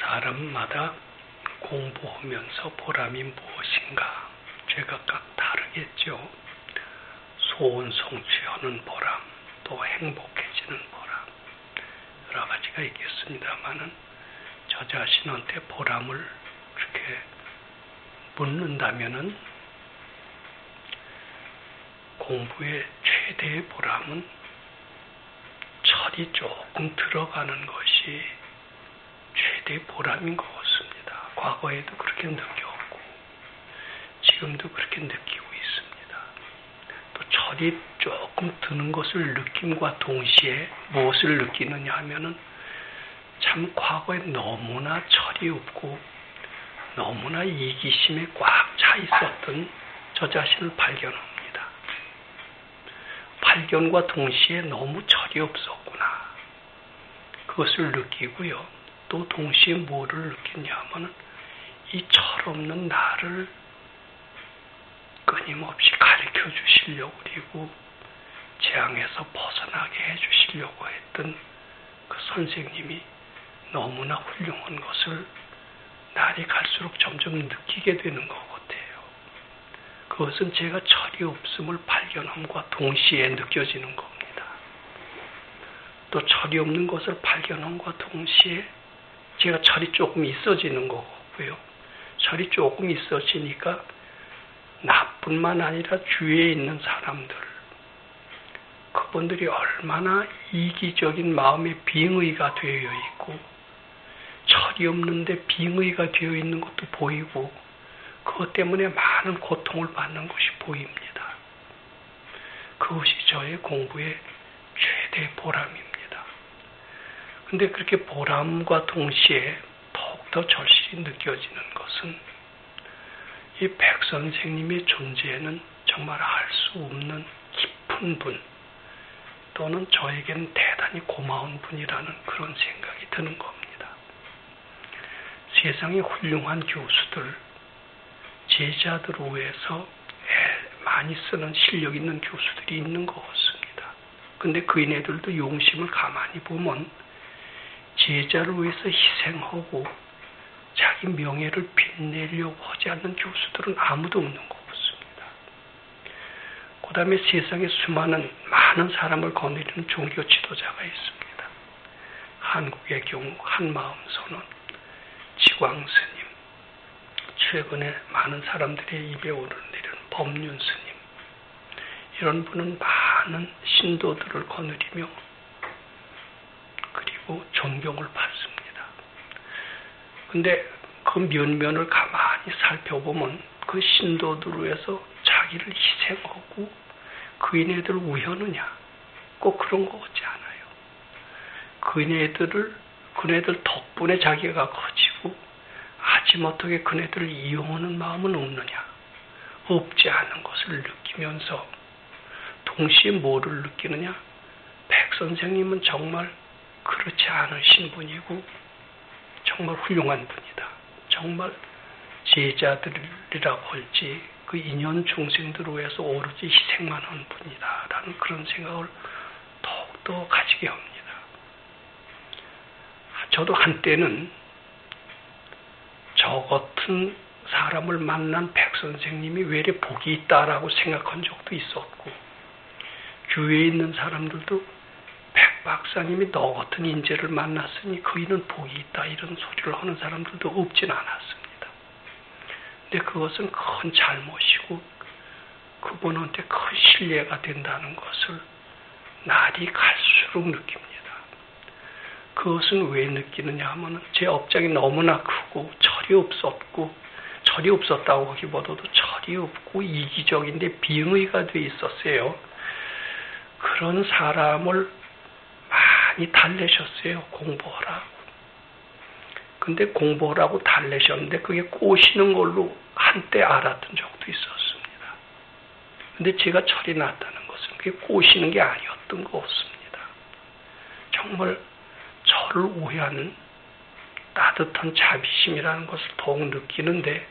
사람마다 공부하면서 보람이 무엇인가 제각각 다르겠죠. 소원 성취하는 보람, 또 행복해지는 보람, 여러 가지가 있겠습니다만은 저 자신한테 보람을 그렇게 묻는다면은 공부의 최대의 보람은 철이 조금 들어가는 것이 최대의 보람인 것 같습니다. 과거에도 그렇게 느꼈고 지금도 그렇게 느끼고 있습니다. 또 철이 조금 드는 것을 느낌과 동시에 무엇을 느끼느냐 하면은 참 과거에 너무나 철이 없고 너무나 이기심에 꽉 차 있었던 저 자신을 발견합니다. 발견과 동시에 너무 철이 없었구나. 그것을 느끼고요. 또 동시에 뭐를 느끼냐 하면 이 철없는 나를 끊임없이 가르쳐 주시려고 그리고 재앙에서 벗어나게 해 주시려고 했던 그 선생님이 너무나 훌륭한 것을 날이 갈수록 점점 느끼게 되는 것 같아요. 그것은 제가 철이 없음을 발견함과 동시에 느껴지는 겁니다. 또 철이 없는 것을 발견함과 동시에 제가 철이 조금 있어지는 것 같고요. 철이 조금 있어지니까 나뿐만 아니라 주위에 있는 사람들, 그분들이 얼마나 이기적인 마음의 빙의가 되어 있고 철이 없는데 빙의가 되어 있는 것도 보이고 그것 때문에 많은 고통을 받는 것이 보입니다. 그것이 저의 공부의 최대 보람입니다. 근데 그렇게 보람과 동시에 더욱더 절실히 느껴지는 것은 이 백 선생님의 존재는 정말 알 수 없는 깊은 분, 또는 저에게는 대단히 고마운 분이라는 그런 생각이 드는 겁니다. 세상에 훌륭한 교수들, 제자들을 위해서 많이 쓰는 실력 있는 교수들이 있는 것 같습니다. 근데 그인애들도 용심을 가만히 보면 제자를 위해서 희생하고 자기 명예를 빛내려고 하지 않는 교수들은 아무도 없는 것 같습니다. 그 다음에 세상에 수많은 많은 사람을 거느리는 종교 지도자가 있습니다. 한국의 경우 한마음선언, 지광스님, 최근에 많은 사람들의 입에 오르내리는 법륜 스님, 이런 분은 많은 신도들을 거느리며 그리고 존경을 받습니다. 근데 그 면면을 가만히 살펴보면 그 신도들을 위해서 자기를 희생하고 그인애들을 위하느냐? 꼭 그런 것 같지 않아요. 그네들 덕분에 자기가 커지고 아지못하게 그네들을 이용하는 마음은 없느냐? 없지 않은 것을 느끼면서 동시에 뭐를 느끼느냐? 백 선생님은 정말 그렇지 않으신 분이고 정말 훌륭한 분이다. 정말 제자들이라고 할지 그 인연 중생들을 위해서 오로지 희생만 한 분이다 라는 그런 생각을 더욱더 가지게 합니다. 저도 한때는 저 같은 사람을 만난 백 선생님이 왜 이렇게 복이 있다라고 생각한 적도 있었고, 주위에 있는 사람들도 백 박사님이 너 같은 인재를 만났으니 그이는 복이 있다 이런 소리를 하는 사람들도 없진 않았습니다. 근데 그것은 큰 잘못이고 그분한테 큰 신뢰가 된다는 것을 날이 갈수록 느낍니다. 그것은 왜 느끼느냐 하면 제 업장이 너무나 크고 철이 없었다고 하기보다도 철이 없고 이기적인데 빙의가 돼 있었어요. 그런 사람을 많이 달래셨어요. 공부하라고. 근데 공부하라고 달래셨는데 그게 꼬시는 걸로 한때 알았던 적도 있었습니다. 근데 제가 철이 났다는 것은 그게 꼬시는 게 아니었던 것 같습니다. 정말 저를 오해하는 따뜻한 자비심이라는 것을 더욱 느끼는데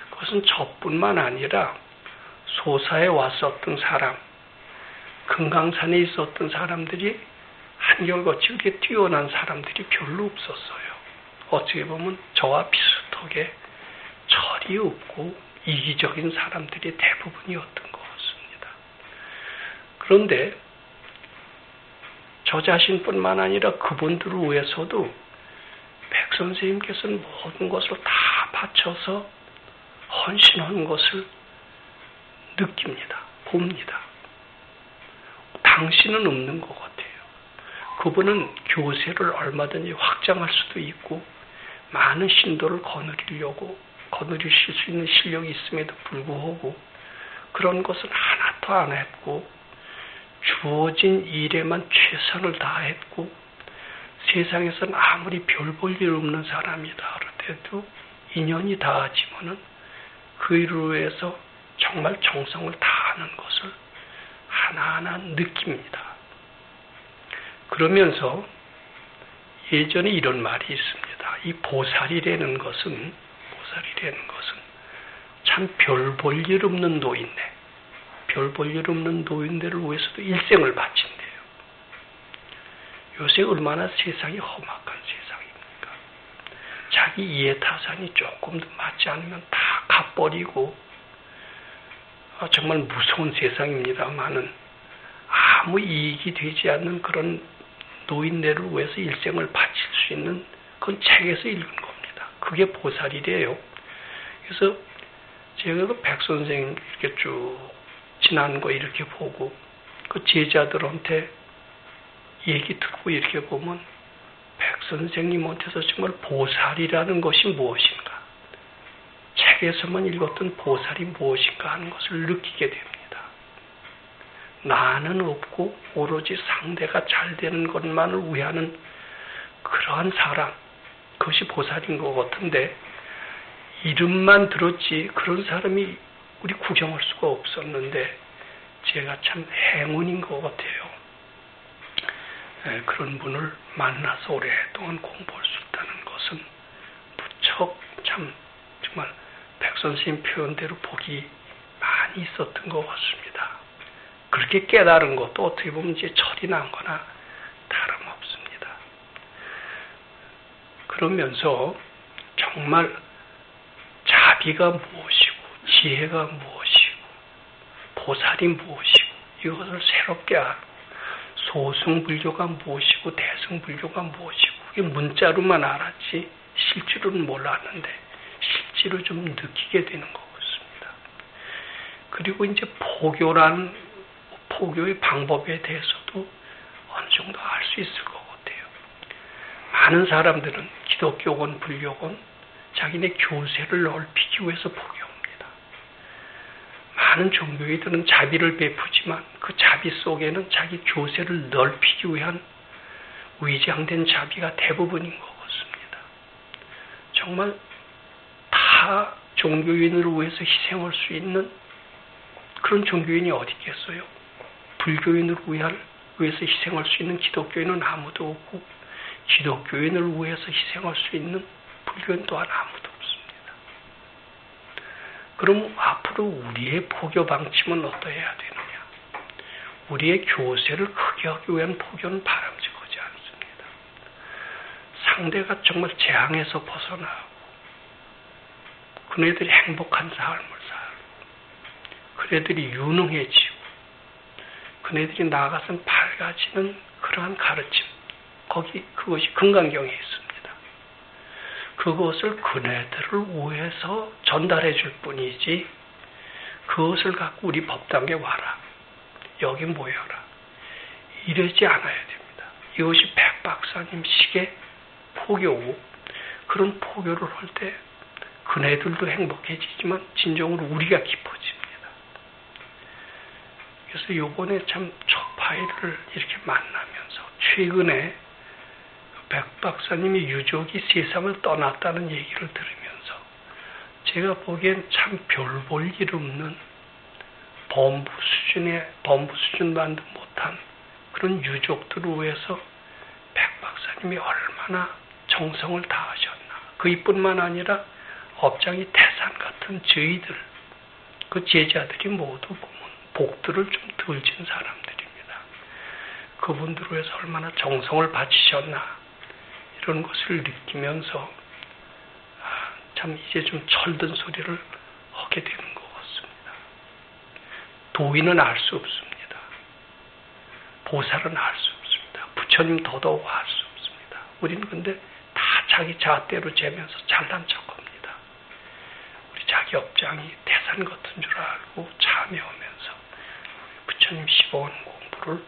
그것은 저뿐만 아니라 소사에 왔었던 사람, 금강산에 있었던 사람들이 한결같이 그렇게 뛰어난 사람들이 별로 없었어요. 어떻게 보면 저와 비슷하게 철이 없고 이기적인 사람들이 대부분이었던 것 같습니다. 그런데 저 자신뿐만 아니라 그분들을 위해서도 백 선생님께서는 모든 것을 다 바쳐서 헌신한 것을 느낍니다. 봅니다. 당신은 없는 것 같아요. 그분은 교세를 얼마든지 확장할 수도 있고 많은 신도를 거느리실 수 있는 실력이 있음에도 불구하고 그런 것은 하나도 안 했고 주어진 일에만 최선을 다했고 세상에서는 아무리 별 볼 일 없는 사람이다 그래도 인연이 닿아지면은 그 일을 위해서 정말 정성을 다하는 것을 하나하나 느낍니다. 그러면서 예전에 이런 말이 있습니다. 이 보살이라는 것은 참 별 볼 일 없는 노인네. 별 볼 일 없는 노인들을 위해서도 일생을 바친대요. 요새 얼마나 세상이 험악한 세상입니까? 자기 이해타산이 조금도 맞지 않으면 다 갚버리고 정말 무서운 세상입니다만은 아무 이익이 되지 않는 그런 노인네를 위해서 일생을 바칠 수 있는 그건 책에서 읽은 겁니다. 그게 보살이래요. 그래서 제가 그 백선생 이렇게 쭉 지난 거 이렇게 보고 그 제자들한테 얘기 듣고 이렇게 보면 백선생님한테서 정말 보살이라는 것이 무엇인가, 책에서만 읽었던 보살이 무엇인가 하는 것을 느끼게 됩니다. 나는 없고 오로지 상대가 잘 되는 것만을 위하는 그러한 사람, 그것이 보살인 것 같은데 이름만 들었지 그런 사람이 우리 구경할 수가 없었는데 제가 참 행운인 것 같아요. 그런 분을 만나서 오랫동안 공부할 수 있다는 것은 무척 참 정말 백선생님 표현대로 복이 많이 있었던 것 같습니다. 그렇게 깨달은 것도 어떻게 보면 이제 철이 난 거나 다름없습니다. 그러면서 정말 자비가 무엇이고 지혜가 무엇이고 보살이 무엇이고 이것을 새롭게 알고 소승불교가 무엇이고 대승불교가 무엇이고 그게 문자로만 알았지 실제로는 몰랐는데 실제로 좀 느끼게 되는 것 같습니다. 그리고 이제 포교의 방법에 대해서도 어느 정도 알 수 있을 것 같아요. 많은 사람들은 기독교건 불교건 자기네 교세를 넓히기 위해서 포교합니다. 많은 종교인들은 자비를 베푸지만 그 자비 속에는 자기 교세를 넓히기 위한 위장된 자비가 대부분인 것 같습니다. 정말 다 종교인을 위해서 희생할 수 있는 그런 종교인이 어디 있겠어요? 불교인을 위해서 희생할 수 있는 기독교인은 아무도 없고 기독교인을 위해서 희생할 수 있는 불교인 또한 아무도 없습니다. 그럼 앞으로 우리의 포교 방침은 어떠해야 되느냐? 우리의 교세를 크게 하기 위한 포교는 바람직하지 않습니다. 상대가 정말 재앙에서 벗어나고 그네들이 행복한 삶을 살고 그네들이 유능해지고 그네들이 나아가서 밝아지는 그러한 가르침, 그것이 금강경에 있습니다. 그것을 그네들을 위해서 전달해 줄 뿐이지 그것을 갖고 우리 법당에 와라, 여기 모여라 이러지 않아야 됩니다. 이것이 백박사님식의 포교고 그런 포교를 할 때 그네들도 행복해지지만 진정으로 우리가 깊어집니다. 그래서 요번에 참 초파이를 이렇게 만나면서 최근에 백 박사님이 유족이 세상을 떠났다는 얘기를 들으면서 제가 보기엔 참 별 볼 일 없는 범부 수준만도 못한 그런 유족들을 위해서 백 박사님이 얼마나 정성을 다하셨나. 그뿐만 아니라 업장이 태산 같은 저희들, 그 제자들이 모두 보면 복들을 좀 덜 진 사람들입니다. 그분들을 위해서 얼마나 정성을 바치셨나 이런 것을 느끼면서 참 이제 좀 철든 소리를 하게 되는 것 같습니다. 도인은 알 수 없습니다. 보살은 알 수 없습니다. 부처님 더더욱 알 수 없습니다. 우리는 근데 다 자기 자아대로 재면서 잘난 척합니다. 우리 자기 업장이 태산 같은 줄 알고 참여하면서 부처님 15원 공부를